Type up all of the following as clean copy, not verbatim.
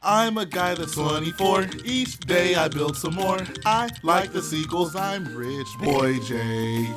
I'm a guy that's 24. Each day I build some more. I like the sequels. I'm Rich Boy J.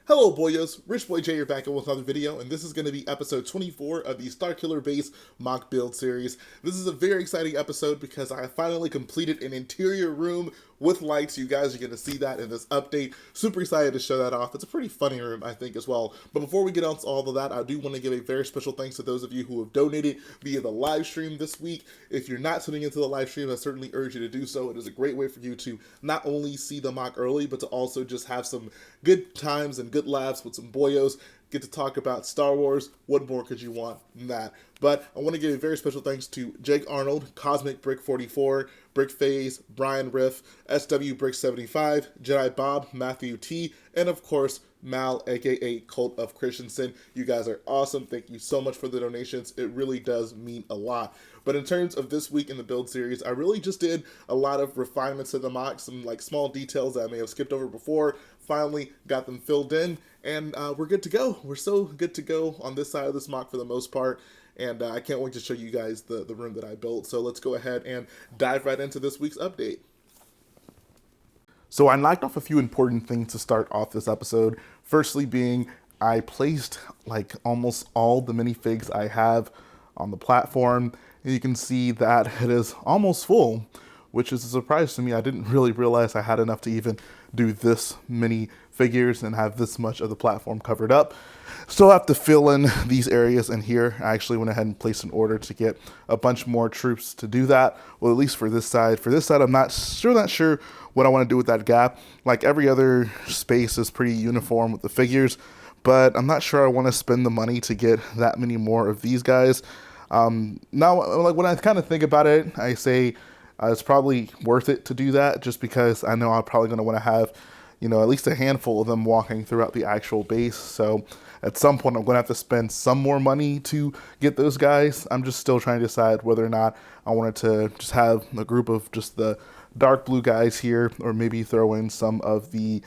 Hello boyos, Rich Boy J here back with another video, and this is going to be episode 24 of the Starkiller base mock build series. This is a very exciting episode because I finally completed an interior room with lights. You guys are going to see that in this update. Super excited to show that off. It's a pretty funny room, I think, as well. But before we get on to all of that, I do want to give a very special thanks to those of you who have donated via the live stream this week. If you're not tuning into the live stream, I certainly urge you to do so. It is a great way for you to not only see the mock early, but to also just have some good times and good laughs with some boyos, get to talk about Star Wars. What more could you want than that? But I want to give a very special thanks to Jake Arnold, Cosmic Brick 44, BrickPhase, BrianRiff, SW Brick 75, Jedi Bob, Matthew T, and of course Mal, aka Cult of Christensen. You guys are awesome. Thank you so much for the donations. It really does mean a lot. But in terms of this week in the build series, I really just did a lot of refinements to the mock, some like small details that I may have skipped over before. Finally got them filled in, and we're good to go. We're so good to go on this side of this mock for the most part. And I can't wait to show you guys the room that I built. So let's go ahead and dive right into this week's update. So I knocked off a few important things to start off this episode. Firstly being, I placed like almost all the minifigs I have on the platform. And you can see that it is almost full, which is a surprise to me. I didn't really realize I had enough to even do this many figures and have this much of the platform covered up. Still have to fill in these areas in here. I actually went ahead and placed an order to get a bunch more troops to do that. Well, at least for this side. For this side, I'm not sure what I want to do with that gap. Like every other space is pretty uniform with the figures, but I'm not sure I want to spend the money to get that many more of these guys. Now, like when I kind of think about it, I say it's probably worth it to do that just because I know I'm probably going to want to have, you know, at least a handful of them walking throughout the actual base. So at some point I'm going to have to spend some more money to get those guys. I'm just still trying to decide whether or not I wanted to just have a group of just the dark blue guys here, or maybe throw in some of the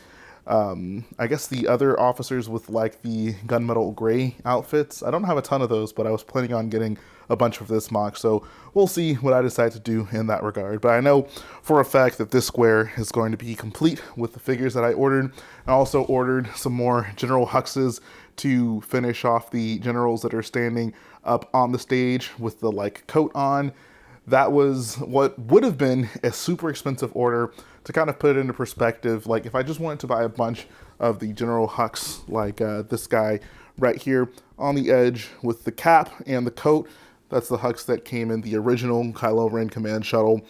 I guess the other officers with like the gunmetal gray outfits. I don't have a ton of those, but I was planning on getting a bunch of this mock, so we'll see what I decide to do in that regard. But I know for a fact that this square is going to be complete with the figures that I ordered. I also ordered some more General Huxes to finish off the generals that are standing up on the stage with the like coat on. That was what would have been a super expensive order. To kind of put it into perspective, like if I just wanted to buy a bunch of the General Hux, like this guy right here on the edge with the cap and the coat, that's the Hux that came in the original Kylo Ren command shuttle.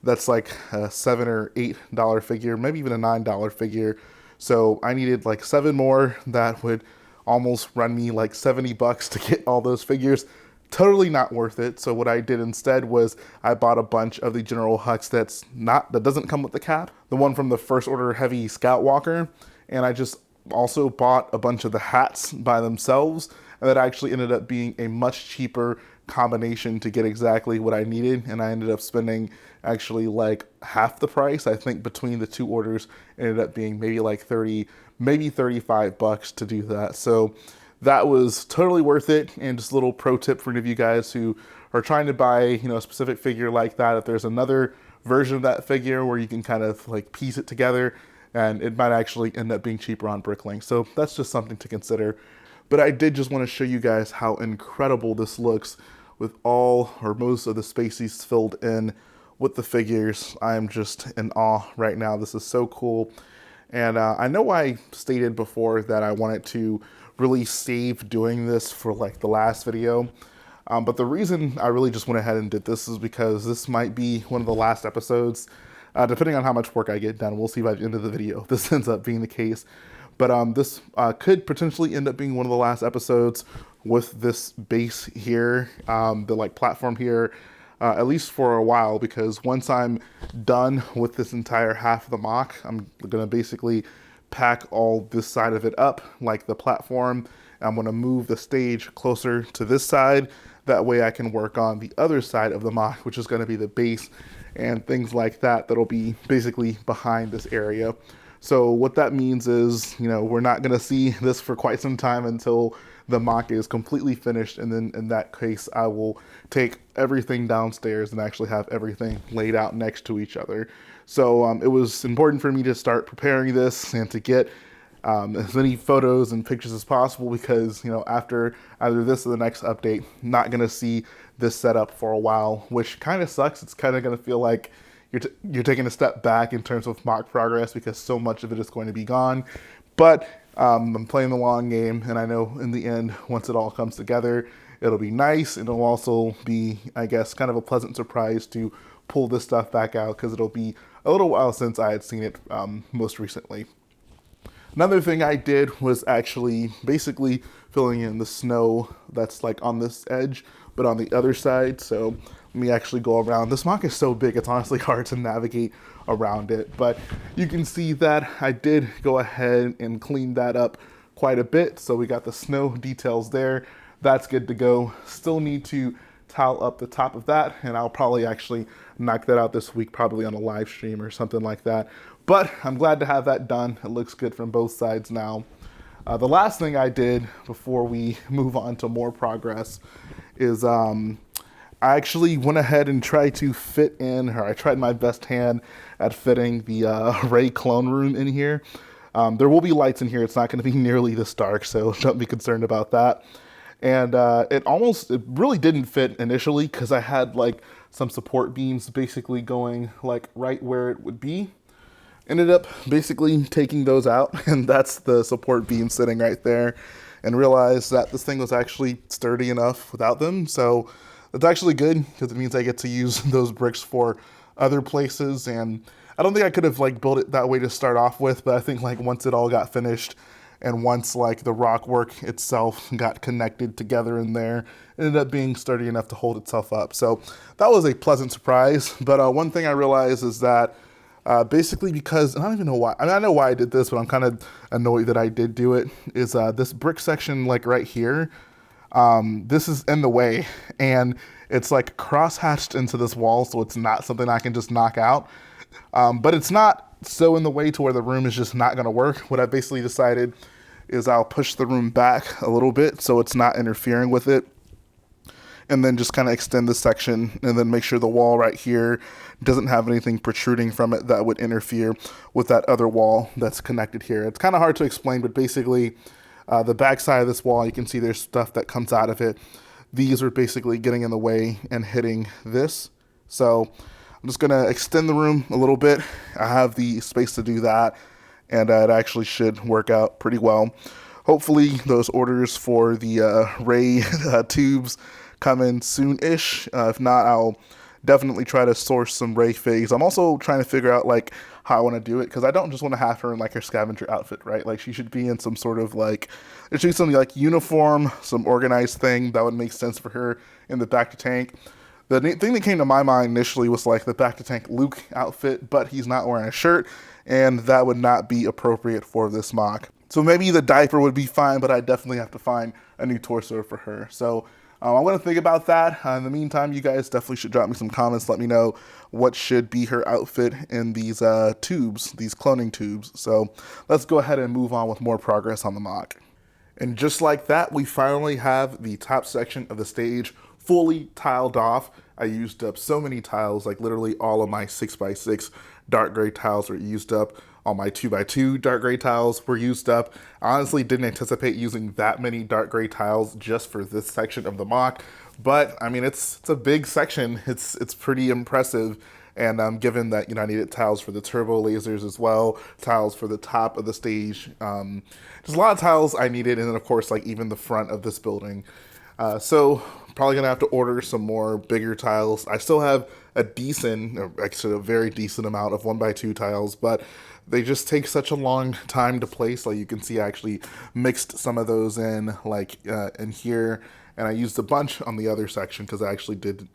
That's like a $7 or $8 figure, maybe even a $9 figure. So I needed like 7 more. That would almost run me like 70 bucks to get all those figures. Totally not worth it. So what I did instead was I bought a bunch of the General Hux that doesn't come with the cap, the one from the First Order Heavy Scout Walker, and I just also bought a bunch of the hats by themselves, and that actually ended up being a much cheaper combination to get exactly what I needed, and I ended up spending actually like half the price. I think between the two orders ended up being maybe like 30, maybe 35 bucks to do that. So that was totally worth it. And just a little pro tip for any of you guys who are trying to buy, you know, a specific figure like that, if there's another version of that figure where you can kind of like piece it together, and it might actually end up being cheaper on Bricklink. So that's just something to consider. But I did just want to show you guys how incredible this looks with all or most of the spaces filled in with the figures. I'm just in awe right now. This is so cool. And I know I stated before that I wanted to really save doing this for like the last video. But the reason I really just went ahead and did this is because this might be one of the last episodes, depending on how much work I get done. We'll see by the end of the video if this ends up being the case. But this could potentially end up being one of the last episodes with this base here, the like platform here, at least for a while, because once I'm done with this entire half of the mock, I'm gonna basically pack all this side of it up, like the platform. I'm gonna move the stage closer to this side. That way I can work on the other side of the MOC, which is going to be the base and things like that that'll be basically behind this area. So what that means is, we're not going to see this for quite some time until the MOC is completely finished, and then in that case I will take everything downstairs and actually have everything laid out next to each other. So it was important for me to start preparing this and to get as many photos and pictures as possible, because after either this or the next update, not going to see this setup for a while, which kind of sucks. It's kind of going to feel like you're taking a step back in terms of MOC progress, because so much of it is going to be gone. But I'm playing the long game, and I know in the end, once it all comes together, it'll be nice. It'll also be, I guess, kind of a pleasant surprise to pull this stuff back out, because it'll be a little while since I had seen it most recently. Another thing I did was actually basically filling in the snow that's like on this edge, but on the other side. So let me actually go around. This MOC is so big, it's honestly hard to navigate around it. But you can see that I did go ahead and clean that up quite a bit. So we got the snow details there. That's good to go. Still need to tile up the top of that, and I'll probably actually knock that out this week, probably on a live stream or something like that. But I'm glad to have that done. It looks good from both sides now. The last thing I did before we move on to more progress is I actually went ahead and tried to fit in, or I tried my best hand at fitting the Rey clone room in here. There will be lights in here. It's not going to be nearly this dark, so don't be concerned about that. And it really didn't fit initially, because I had like some support beams basically going like right where it would be. Ended up basically taking those out, and that's the support beam sitting right there, and realized that this thing was actually sturdy enough without them. So it's actually good, because it means I get to use those bricks for other places. And I don't think I could have like built it that way to start off with, but I think like once it all got finished, and once like the rock work itself got connected together in there, it ended up being sturdy enough to hold itself up. So that was a pleasant surprise. But one thing I realized is that basically, because I don't even know why. I mean, I know why I did this, but I'm kind of annoyed that I did do it, is this brick section like right here, this is in the way, and it's like cross-hatched into this wall, so it's not something I can just knock out. But it's not so in the way to where the room is just not going to work. What I basically decided is I'll push the room back a little bit so it's not interfering with it, and then just kind of extend this section, and then make sure the wall right here doesn't have anything protruding from it that would interfere with that other wall that's connected here. It's kind of hard to explain, but basically the back side of this wall, you can see there's stuff that comes out of it. These are basically getting in the way and hitting this. So I'm just going to extend the room a little bit. I have the space to do that, and it actually should work out pretty well. Hopefully those orders for the Rey tubes come in soon-ish. If not, I'll definitely try to source some BrickPhase. I'm also trying to figure out like how I want to do it, because I don't just want to have her in like her scavenger outfit, right? Like she should be in some sort of like, there should be something like uniform, some organized thing that would make sense for her in the back to tank. The thing that came to my mind initially was like the back to tank Luke outfit, but he's not wearing a shirt, and that would not be appropriate for this MOC. So maybe the diaper would be fine, but I definitely have to find a new torso for her. So I'm going to think about that. In the meantime, you guys definitely should drop me some comments. Let me know what should be her outfit in these tubes, these cloning tubes. So let's go ahead and move on with more progress on the MOC. And just like that, we finally have the top section of the stage fully tiled off. I used up so many tiles, like literally all of my 6x6 dark gray tiles were used up. All my 2x2 dark gray tiles were used up. I honestly didn't anticipate using that many dark gray tiles just for this section of the MOC, but I mean, it's a big section. It's pretty impressive. And given that, I needed tiles for the turbo lasers as well, tiles for the top of the stage, just a lot of tiles I needed, and then of course, like even the front of this building. So probably gonna have to order some more bigger tiles. I still have a decent, or actually a very decent amount of 1x2 tiles, but they just take such a long time to place. Like you can see, I actually mixed some of those in, like in here, and I used a bunch on the other section because I actually did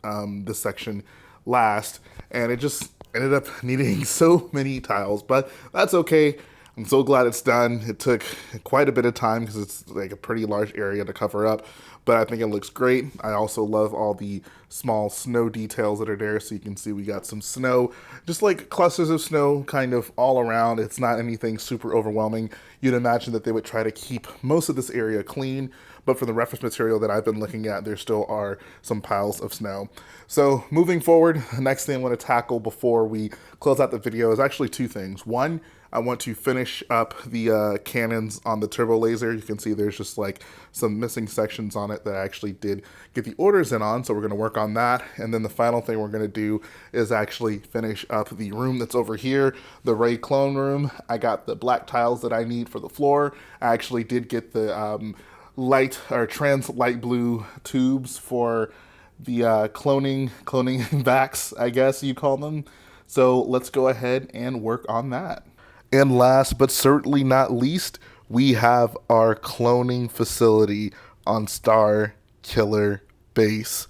this section last, and it just ended up needing so many tiles, but that's okay. I'm so glad it's done. It took quite a bit of time because it's like a pretty large area to cover up, but I think it looks great. I also love all the small snow details that are there, so you can see we got some snow, just like clusters of snow kind of all around. It's not anything super overwhelming. You'd imagine that they would try to keep most of this area clean, but for the reference material that I've been looking at, there still are some piles of snow. So moving forward, the next thing I want to tackle before we close out the video is actually two things. One, I want to finish up the cannons on the turbo laser. You can see there's just like some missing sections on it that I actually did get the orders in on, so we're going to work on that. And then the final thing we're going to do is actually finish up the room that's over here, the Ray clone room. I got the black tiles that I need for the floor. I actually did get the light or trans light blue tubes for the cloning vacs, I guess you call them. So let's go ahead and work on that. And last but certainly not least, we have our cloning facility on Starkiller base.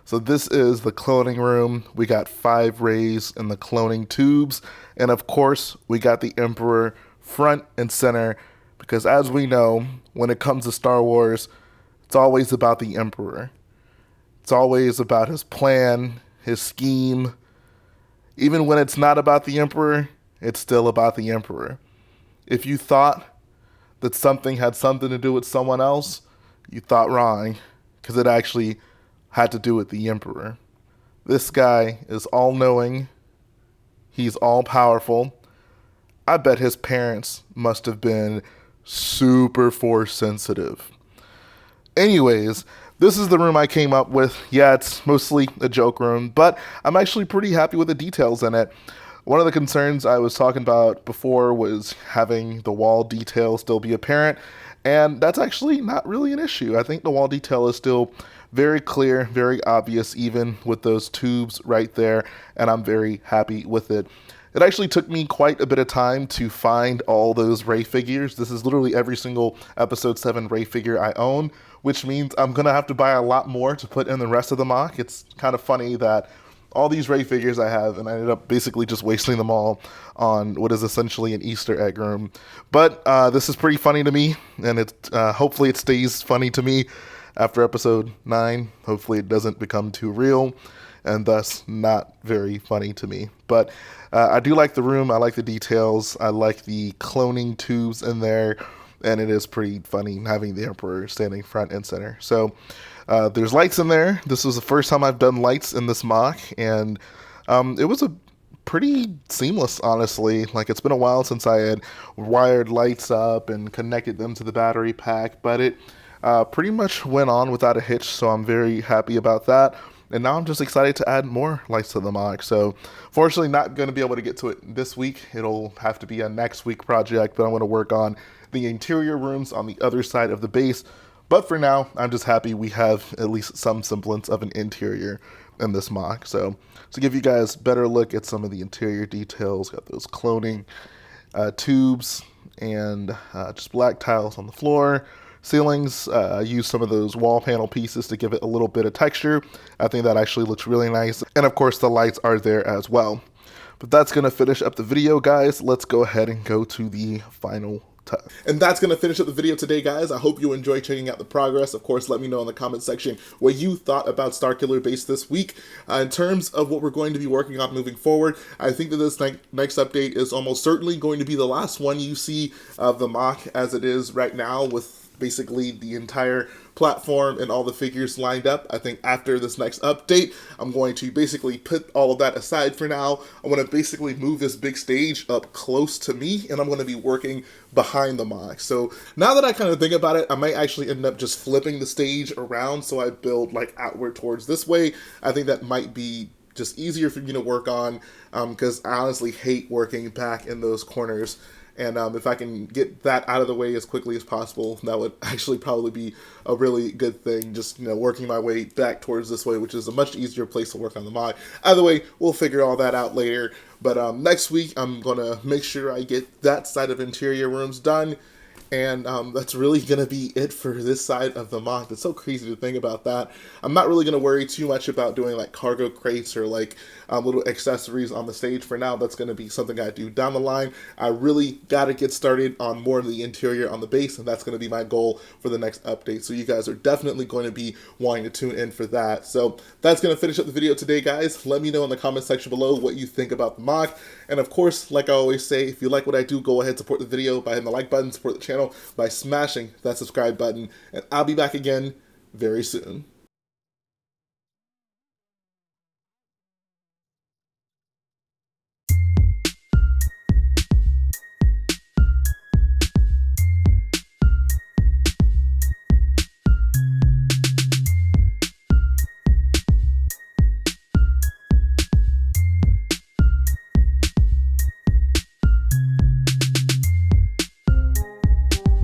So this is the cloning room. We got 5 rays in the cloning tubes. And of course, we got the Emperor front and center, because as we know, when it comes to Star Wars, it's always about the Emperor. It's always about his plan, his scheme. Even when it's not about the Emperor, it's still about the Emperor. If you thought that something had something to do with someone else, you thought wrong, because it actually had to do with the Emperor. This guy is all-knowing. He's all-powerful. I bet his parents must have been super force sensitive. Anyways, this is the room I came up with. Yeah, it's mostly a joke room, but I'm actually pretty happy with the details in it. One of the concerns I was talking about before was having the wall detail still be apparent, and that's actually not really an issue. I think the wall detail is still very clear, very obvious, even with those tubes right there, and I'm very happy with it. It actually took me quite a bit of time to find all those Rey figures. This is literally every single Episode 7 Rey figure I own, which means I'm going to have to buy a lot more to put in the rest of the MOC. It's kind of funny that all these Rey figures I have, and I ended up basically just wasting them all on what is essentially an Easter egg room. But this is pretty funny to me, and hopefully it stays funny to me after Episode 9. Hopefully it doesn't become too real, and thus not very funny to me. But I do like the room. I like the details. I like the cloning tubes in there, and it is pretty funny having the Emperor standing front and center. So there's lights in there. This was the first time I've done lights in this MOC, and it was a pretty seamless, honestly. Like, it's been a while since I had wired lights up and connected them to the battery pack, but it pretty much went on without a hitch, so I'm very happy about that. And now I'm just excited to add more lights to the MOC. So fortunately not going to be able to get to it this week. It'll have to be a next week project, but I want to work on the interior rooms on the other side of the base. But for now, I'm just happy we have at least some semblance of an interior in this MOC. So to give you guys a better look at some of the interior details, got those cloning tubes and just black tiles on the floor. Ceilings, use some of those wall panel pieces to give it a little bit of texture. I think that actually looks really nice. And of course the lights are there as well. But that's going to finish up the video, guys. Let's go ahead and go to the final touch. And that's going to finish up the video today, guys. I hope you enjoyed checking out the progress. Of course, let me know in the comment section what you thought about Starkiller base this week. In terms of what we're going to be working on moving forward, I think that this next update is almost certainly going to be the last one you see of the MOC as it is right now, with basically the entire platform and all the figures lined up. I think after this next update, I'm going to basically put all of that aside for now. I want to basically move this big stage up close to me, and I'm going to be working behind the MOC. So now that I kind of think about it, I might actually end up just flipping the stage around so I build like outward towards this way. I think that might be just easier for me to work on, because I honestly hate working back in those corners. And if I can get that out of the way as quickly as possible, that would actually probably be a really good thing. Just, working my way back towards this way, which is a much easier place to work on the mod. Either way, we'll figure all that out later. But next week, I'm going to make sure I get that side of interior rooms done. And that's really going to be it for this side of the MOC. It's so crazy to think about that. I'm not really going to worry too much about doing like cargo crates or like little accessories on the stage for now. That's going to be something I do down the line. I really got to get started on more of the interior on the base, and that's going to be my goal for the next update. So you guys are definitely going to be wanting to tune in for that. So that's going to finish up the video today, guys. Let me know in the comment section below what you think about the MOC. And of course, like I always say, if you like what I do, go ahead, support the video by hitting the like button, support the channel by smashing that subscribe button, and I'll be back again very soon.